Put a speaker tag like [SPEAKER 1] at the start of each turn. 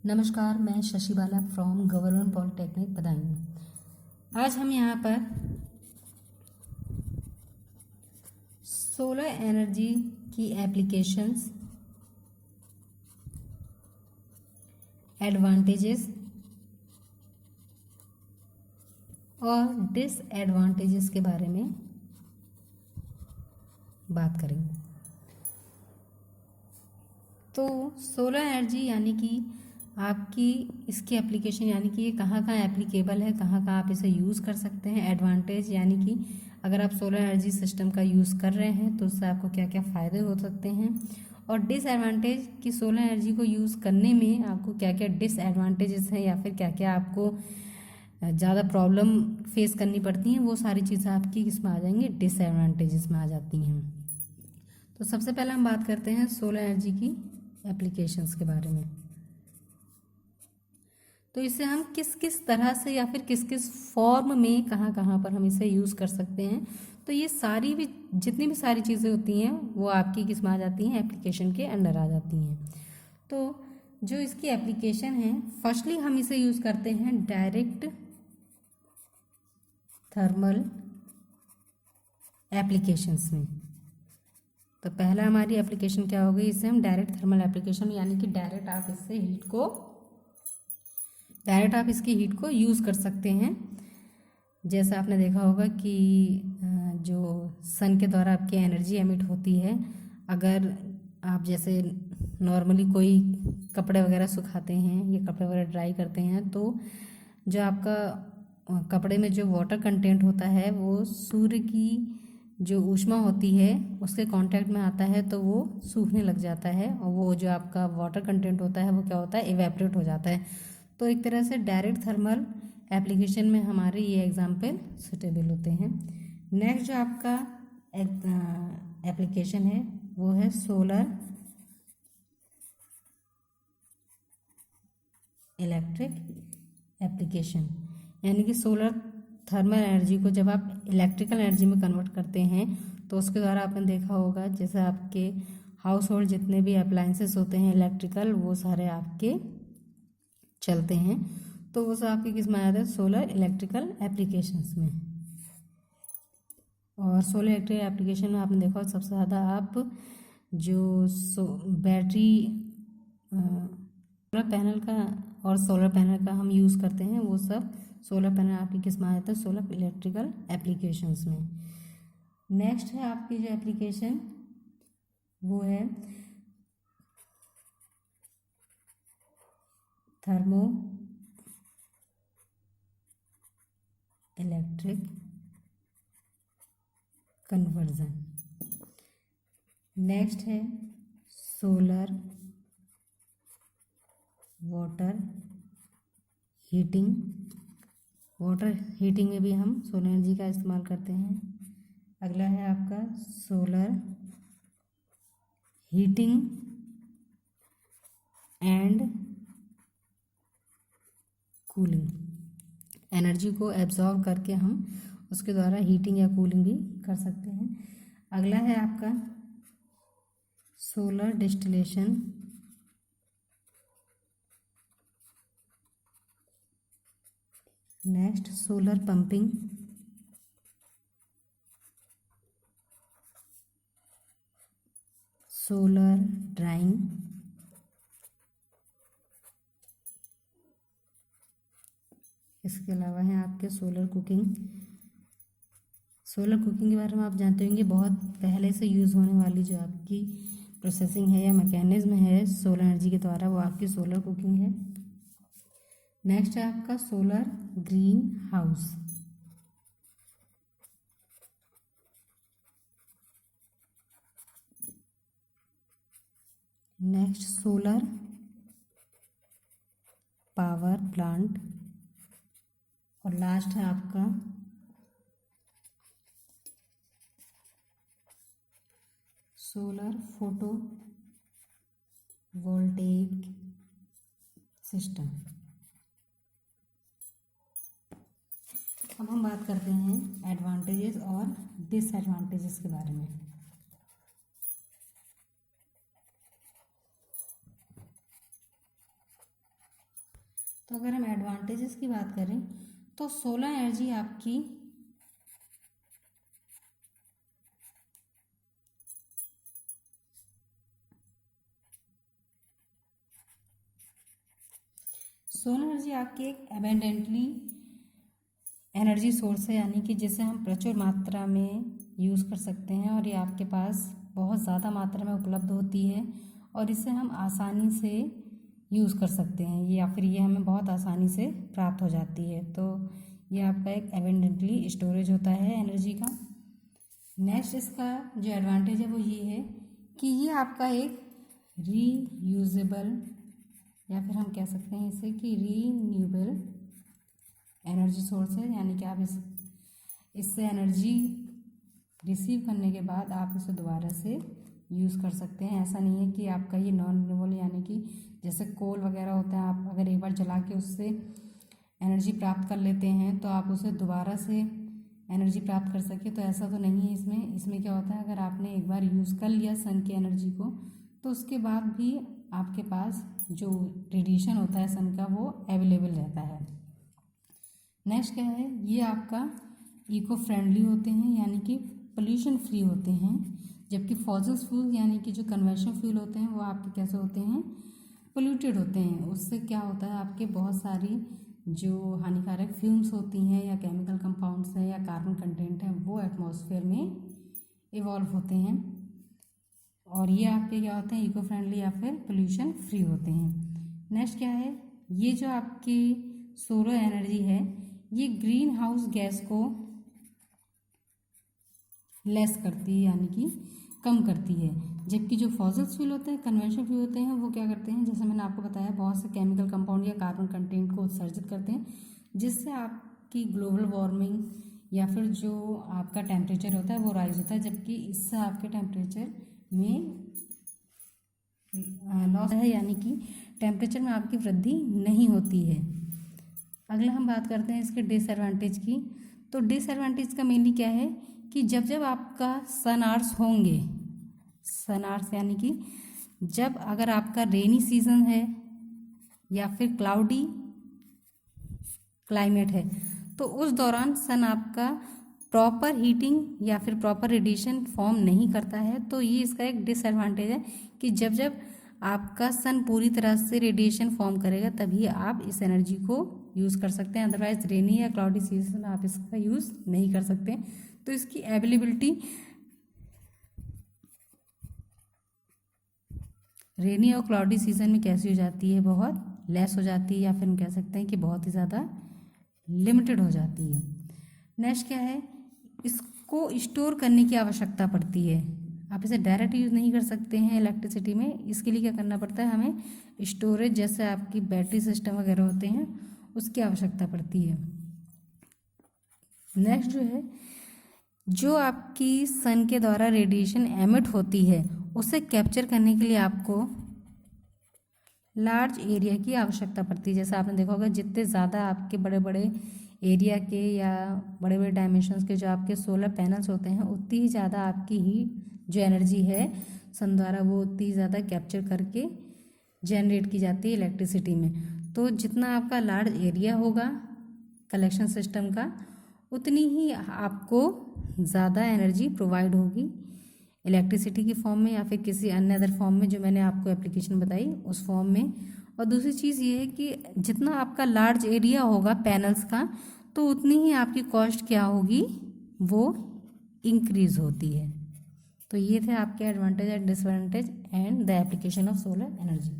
[SPEAKER 1] नमस्कार, मैं शशि बाला from government polytechnic Badaun. आज हम यहाँ पर सोलर एनर्जी की एप्लीकेशंस, एडवांटेजेस और डिसएडवांटेजेस के बारे में बात करेंगे। तो सोलर एनर्जी यानी कि आपकी इसकी एप्लीकेशन यानी कि ये कहाँ कहाँ एप्लीकेबल है, कहाँ कहाँ आप इसे यूज़ कर सकते हैं। एडवांटेज यानी कि अगर आप सोलर एनर्जी सिस्टम का यूज़ कर रहे हैं तो उससे आपको क्या क्या फ़ायदे हो सकते हैं। और डिसएडवांटेज कि सोलर एनर्जी को यूज़ करने में आपको क्या क्या डिसएडवांटेजेस हैं या फिर क्या क्या आपको ज़्यादा प्रॉब्लम फेस करनी पड़ती हैं। वो सारी चीज़ें आपकी किसमें आ जाएंगी, डिसएडवांटेजेस में आ जाती हैं। तो सबसे पहले हम बात करते हैं सोलर एनर्जी की एप्लीकेशंस के बारे में। तो इसे हम किस किस तरह से या फिर किस किस फॉर्म में कहाँ कहाँ पर हम इसे यूज़ कर सकते हैं। तो ये सारी भी जितनी भी सारी चीज़ें होती हैं वो आपकी किस में आ जाती हैं, एप्लीकेशन के अंडर आ जाती हैं। तो जो इसकी एप्लीकेशन है, फर्स्टली हम इसे यूज़ करते हैं डायरेक्ट थर्मल एप्लीकेशंस में। तो पहला हमारी एप्लीकेशन क्या होगी, इसे हम डायरेक्ट थर्मल एप्लीकेशन यानी कि डायरेक्ट आप इसकी हीट को यूज़ कर सकते हैं। जैसा आपने देखा होगा कि जो सन के द्वारा आपकी एनर्जी एमिट होती है, अगर आप जैसे नॉर्मली कोई कपड़े वगैरह सुखाते हैं या कपड़े वगैरह ड्राई करते हैं तो जो आपका कपड़े में जो वाटर कंटेंट होता है वो सूर्य की जो ऊष्मा होती है उसके कांटेक्ट में आता है तो वो सूखने लग जाता है और वो जो आपका वाटर कंटेंट होता है वो क्या होता है, इवेपोरेट हो जाता है। तो एक तरह से डायरेक्ट थर्मल एप्लीकेशन में हमारे ये एग्जाम्पल सुटेबल होते हैं। नेक्स्ट जो आपका एप्लीकेशन है वो है सोलर इलेक्ट्रिक एप्लीकेशन, यानी कि सोलर थर्मल एनर्जी को जब आप इलेक्ट्रिकल एनर्जी में कन्वर्ट करते हैं तो उसके द्वारा आपने देखा होगा जैसे आपके हाउस होल्ड जितने भी अप्लायंसेस होते हैं इलेक्ट्रिकल वो सारे आपके चलते हैं। तो वो सब आपके किस में आ जाते हैं, सोलर इलेक्ट्रिकल एप्लीकेशंस में। और सोलर इलेक्ट्रिक एप्लीकेशन में आपने देखा सबसे ज़्यादा आप जो बैटरी सोलर पैनल का और सोलर पैनल का हम यूज़ करते हैं वो सब सोलर पैनल आपकी किस में आ जाता है, सोलर इलेक्ट्रिकल एप्लीकेशंस में। नेक्स्ट है आपकी जो एप्लीकेशन वो है थर्मो इलेक्ट्रिक कन्वर्जन। नेक्स्ट है solar water heating. Water heating में भी हम सोलर एनर्जी का इस्तेमाल करते हैं। अगला है आपका solar heating and cooling, energy को एब्जॉर्ब करके हम उसके द्वारा हीटिंग या कूलिंग भी कर सकते हैं। अगला है आपका solar distillation, next solar pumping, solar drawing, इसके अलावा है आपके सोलर कुकिंग। सोलर कुकिंग के बारे में आप जानते होंगे, बहुत पहले से यूज़ होने वाली जो आपकी प्रोसेसिंग है या मैकेनिज्म है सोलर एनर्जी के द्वारा वो आपकी सोलर कुकिंग है। नेक्स्ट है आपका solar green house, next solar power plant और लास्ट है आपका सोलर फोटो वोल्टेइक सिस्टम। अब हम बात करते हैं एडवांटेजेस और डिसएडवांटेजेस के बारे में। तो अगर हम एडवांटेजेस की बात करें तो सोलर एनर्जी आपकी एक एबेंडेंटली एनर्जी सोर्स है, यानी कि जिसे हम प्रचुर मात्रा में यूज़ कर सकते हैं और ये आपके पास बहुत ज़्यादा मात्रा में उपलब्ध होती है और इसे हम आसानी से यूज़ कर सकते हैं, या फिर ये हमें बहुत आसानी से प्राप्त हो जाती है। तो ये आपका एक एबेंडेंटली स्टोरेज होता है एनर्जी का। नेक्स्ट इसका जो एडवांटेज है वो ये है कि ये आपका एक रीयूजेबल, या फिर हम कह सकते हैं इसे कि रीन्यूएबल एनर्जी सोर्स है, यानी कि आप इससे एनर्जी रिसीव करने के बाद आप इसे दोबारा से यूज़ कर सकते हैं। ऐसा नहीं है कि आपका ये नॉन रिन्यूएबल, यानी कि जैसे कोल वगैरह होता है, आप अगर एक बार जला के उससे एनर्जी प्राप्त कर लेते हैं तो आप उसे दोबारा से एनर्जी प्राप्त कर सके, तो ऐसा तो नहीं है इसमें क्या होता है, अगर आपने एक बार यूज़ कर लिया सन की एनर्जी को तो उसके बाद भी आपके पास जो रेडिएशन होता है सन का वो अवेलेबल रहता है। नेक्स्ट क्या है, ये आपका इको फ्रेंडली होते हैं, यानी कि पोल्यूशन फ्री होते हैं, जबकि फॉसिल फ्यूल यानी कि जो कन्वेंशनल फ्यूल होते हैं वो आपके कैसे होते हैं, पोल्यूटेड होते हैं। उससे क्या होता है, आपके बहुत सारी जो हानिकारक फ्यूम्स होती हैं या केमिकल कंपाउंड्स हैं या कार्बन कंटेंट है वो एटमॉस्फेयर में इवॉल्व होते हैं, और ये आपके क्या होते हैं, इको फ्रेंडली या फिर पोल्यूशन फ्री होते हैं। नेक्स्ट क्या है, ये जो आपकी सोलर एनर्जी है ये ग्रीन हाउस गैस को लेस करती है, यानी कि कम करती है, जबकि जो फॉसिल फ्यूल होते हैं, कन्वेंशनल फ्यूल होते हैं, वो क्या करते हैं, जैसे मैंने आपको बताया, बहुत से केमिकल कंपाउंड या कार्बन कंटेंट को उत्सर्जित करते हैं, जिससे आपकी ग्लोबल वार्मिंग या फिर जो आपका टेम्परेचर होता है वो राइज होता है, जबकि इससे आपके टेम्परेचर में लॉस है, यानी कि टेम्परेचर में आपकी वृद्धि नहीं होती है। अगला हम बात करते हैं इसके डिसएडवांटेज की। तो डिसएडवांटेज का मेनली क्या है कि जब जब आपका सन आवर्स होंगे, सन आवर्स यानी कि जब अगर आपका रेनी सीजन है या फिर क्लाउडी क्लाइमेट है तो उस दौरान सन आपका प्रॉपर हीटिंग या फिर प्रॉपर रेडिएशन फॉर्म नहीं करता है। तो ये इसका एक डिसएडवांटेज है कि जब जब आपका सन पूरी तरह से रेडिएशन फॉर्म करेगा तभी आप इस एनर्जी को यूज़ कर सकते हैं, अदरवाइज रेनी या क्लाउडी सीजन आप इसका यूज़ नहीं कर सकते। तो इसकी अवेलेबिलिटी रेनी और क्लाउडी सीजन में कैसी हो जाती है, बहुत लेस हो जाती है, या फिर हम कह सकते हैं कि बहुत ही ज़्यादा लिमिटेड हो जाती है। नेक्स्ट क्या है, इसको स्टोर करने की आवश्यकता पड़ती है, आप इसे डायरेक्ट यूज़ नहीं कर सकते हैं इलेक्ट्रिसिटी में, इसके लिए क्या करना पड़ता है, हमें स्टोरेज जैसे आपकी बैटरी सिस्टम वगैरह होते हैं उसकी आवश्यकता पड़ती है। नेक्स्ट जो है, जो आपकी सन के द्वारा रेडिएशन एमिट होती है उसे कैप्चर करने के लिए आपको लार्ज एरिया की आवश्यकता पड़ती है। जैसे आपने देखा होगा, जितने ज़्यादा आपके बड़े बड़े एरिया के या बड़े बड़े डायमेंशंस के जो आपके सोलर पैनल्स होते हैं उतनी ही ज़्यादा आपकी हीट जो एनर्जी है सन द्वारा वो उतनी ज़्यादा कैप्चर करके जनरेट की जाती है इलेक्ट्रिसिटी में। तो जितना आपका लार्ज एरिया होगा कलेक्शन सिस्टम का उतनी ही आपको ज़्यादा एनर्जी प्रोवाइड होगी इलेक्ट्रिसिटी की फॉर्म में या फिर किसी अन्य अदर फॉर्म में जो मैंने आपको एप्लीकेशन बताई उस फॉर्म में। और दूसरी चीज़ ये है कि जितना आपका लार्ज एरिया होगा पैनल्स का तो उतनी ही आपकी कॉस्ट क्या होगी, वो इंक्रीज़ होती है। तो ये थे आपके advantage and disadvantage and the application of solar energy.